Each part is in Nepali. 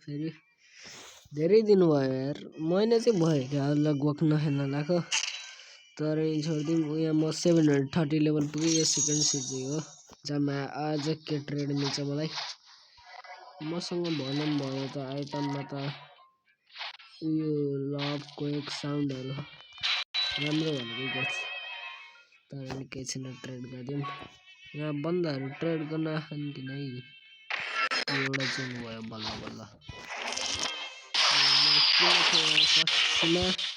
फेरि धेरै दिन भयो यार महिना चाहिँ भयो क्या लगभग नखेल्न लाएको तर छोडिदिउँ यहाँ म 730 लेभल पुगेँ यो सेकेन्ड सिटी हो जम्मा आज के ट्रेड मिल्छ मलाई मसँग भनौँ भयो त आइटममा त उयो लभको एक साउन्डहरू राम्रो भनेको गछ तर नि केही छैन ट्रेड गरिदिउँ यहाँ बन्दाहरू ट्रेड गर्न आउँदैन है एउटा चाहिँ भयो बल्ल बल्ल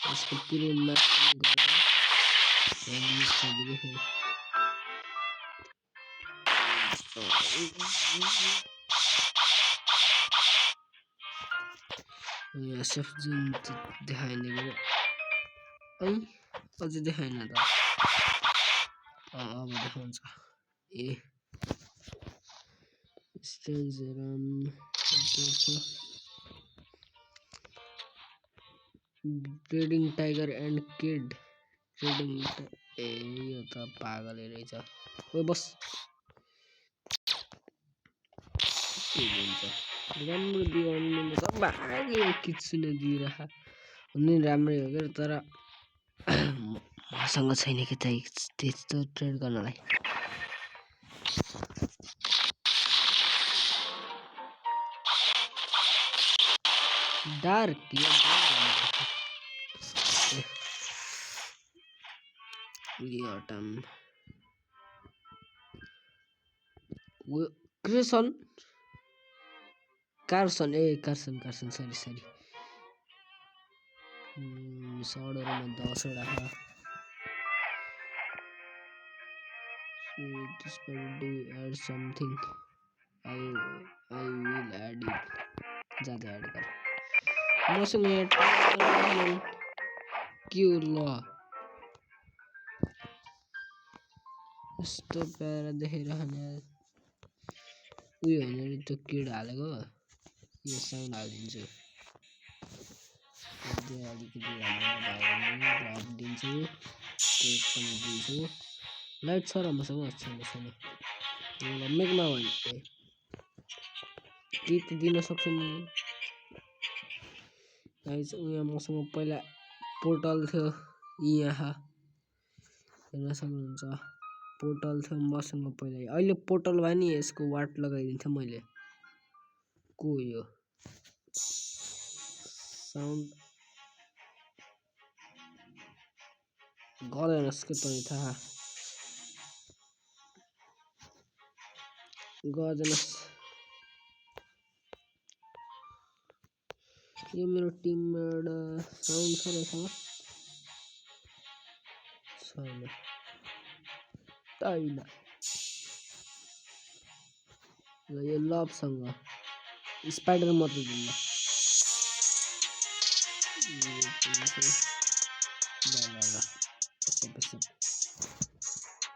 यसको पुरै यहाँ सेफ जुन देखाइने गयो है अझै देखाएन त अब देखाउँछ ए स्टेन्जरम trading tiger and kid trading ए यो त पागलै रहेछ ओ बस के भन्छ राम्रो दियो अनि त भाग्यो किच्छु दिइरह हुनु राम्रै हो के तर मसँग छैन कि त्यस्तो ट्रेड गर्नलाई डार्क यटम क्रिसन कार्सन ए कार्सन सरी सडहरुमा 10 वटा this will do add something I will add it ज्यादा ऐड कर मसँग क्यों ल यस्तो प्यारा देखाइरहने उयो हैन नि त्यो किड हालेको यो साउन्ड हालिदिन्छु अलिकति ड्रप दिन्छु टेक पनि दिन्छु लाइट छ र मसँग छैन मेगमा भने के दिन सक्छु नि गाइस उयो मसँग पहिला पोर्टल थियो यहाँ हेर्न सक्नुहुन्छ पोर्टल थियो मसँग पहिला अहिले पोर्टल भयो नि यसको वाट लगाइदिन्थे मैले को यो साउन्ड गर्दैनस् के पनि थाहा गर्दैनस् यो मेरो टिममेट साउन्ड छ रहेछ छैन छैन यो लभसँग स्पाइडर मात्रै दिन्न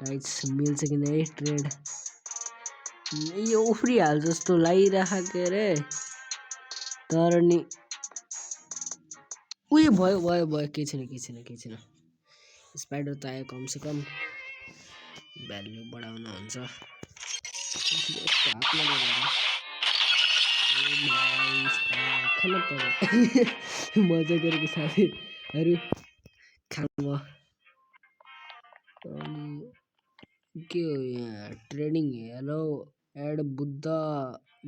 गाइस मिल्छ कि नै ट्रेड यो उफ्रिहाल जस्तो लागिराखेको रे तर नि उयो भयो केही छैन स्पाइडर त आयो कम से कम भ्यालु बढाउन हुन्छ मजा गरेको साथीहरु खाम के हो यहाँ ट्रेडिङ हेलो एड बुद्ध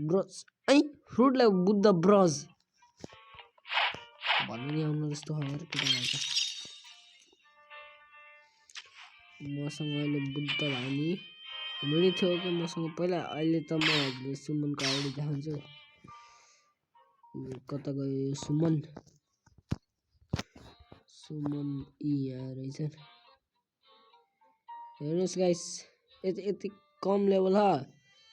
ब्रोज ऐ फ्रुटलाई बुद्ध ब्रोज भन्नु नि आउनु जस्तो हर केटा आउँछ मसँग अहिले बुद्ध भानी हुनु नि थियो कि मसँग पहिला अहिले त म सुमनको आइडी देखाउँछु कता गयो सुमन यहाँ रहेछ हेर्नुस् गाइस यति कम लेभल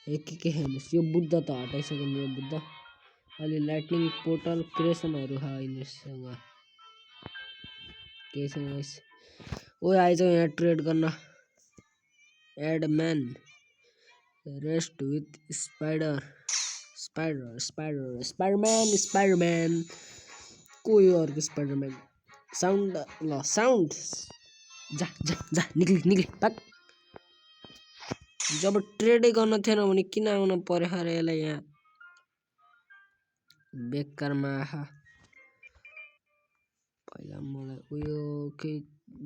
के हेर्नुस् यो बुद्ध त हटाइसक्यो नि यो बुद्ध अहिले लाइटनिङ पोर्टल क्रिएसनहरु यिनीसँग के छ गाइस ओ आइज यहाँ ट्रेड गर्न एड म्यान रेस्ट विथ स्पाइडरम्यान को यो अर्को स्पाइडरम्यान साउन्ड जा निक्ली पाक जब ट्रेडै गर्न थिएन भने किन आउन पर्यो खरे यसलाई यहाँ बेकारमा पहिला मलाई उयो के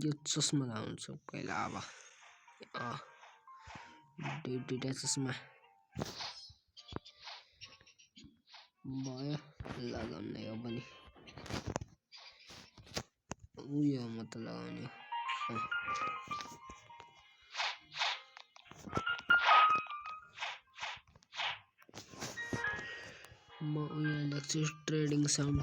यो चस्मा लगाउँछ पहिला अब दुईटा चस्मा भयो लगाउने हो पनि उयो म त लगाउने म उयो लेख्छु trading sound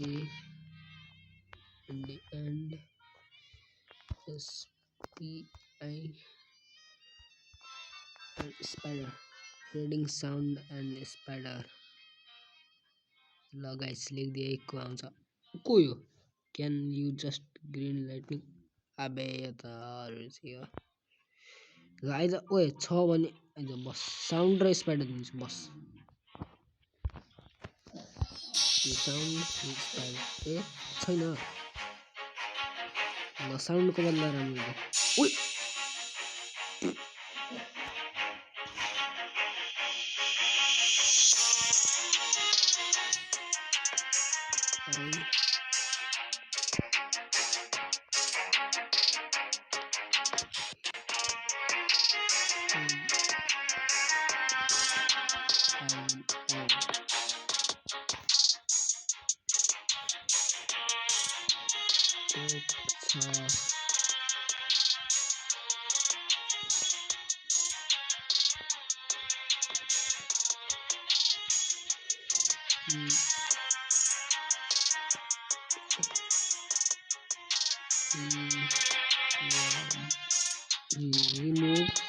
A in the end SPI and spider trading sound and spider ल गाइस लेखिदिएको आउँछ को यो can you just green lightning अबे यो त हो गाइस ओए छ भने आइज बस साउन्ड र स्पाइडर दिन्छु बस साउन्ड स्पाइडर ए छैन ल साउन्डको बदला राम्रो उइ remove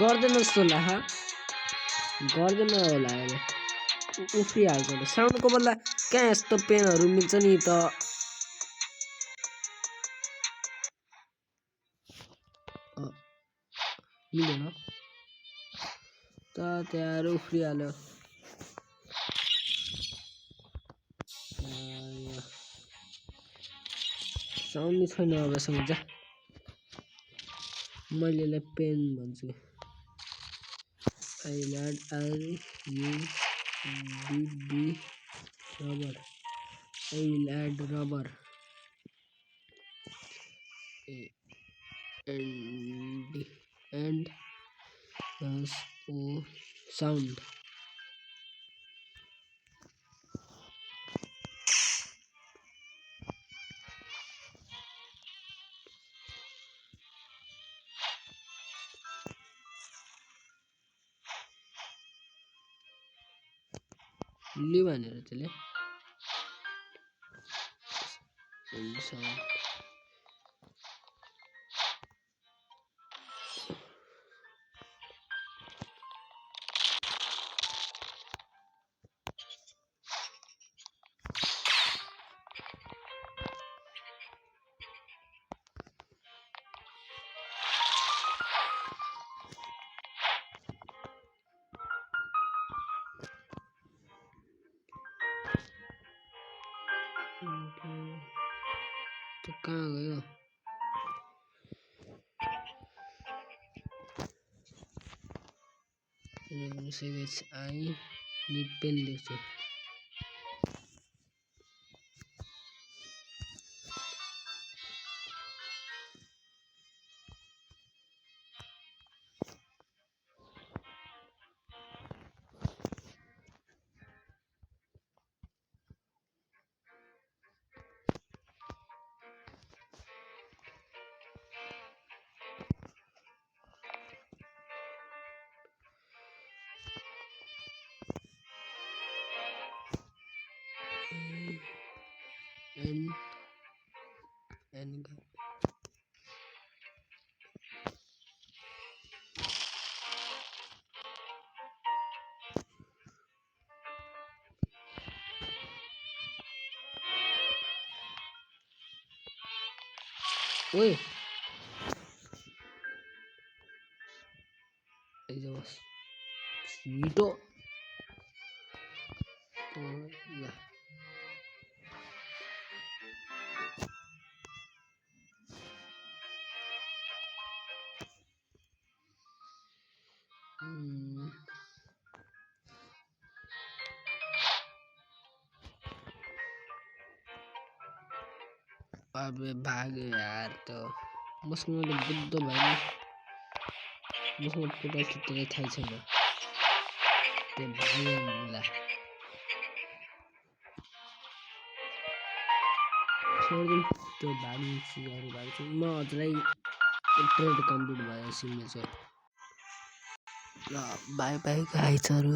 गर्दैन जस्तो होला गर्दैन होला अहिले उफ्रिहाल्छ त साउन्डको बदला कहाँ यस्तो पेनहरू मिल्छ नि त मिलेन त त्यहाँ उफ्रिहाल्यो साउन्ड नै छैन अबसम्म जा मैले यसलाई पेन भन्छु I will add rubber and sound ले भनेर त्यसले sound तो कहाँ गयो I need pen लेख्छु and ओए आइज बस छिटो ल अबे भागे यार तो मसँग त बुद्ध भाइ मसँग पुरा छुट्टै थाहा छैन त्यो भागे ला छोडिदिउँ त्यो भाग्ने चिजहरू भाग्छु म अझै ट्रेड कम्प्लिट भयो सिग्नेचर ल बाई बाई गाइजहरू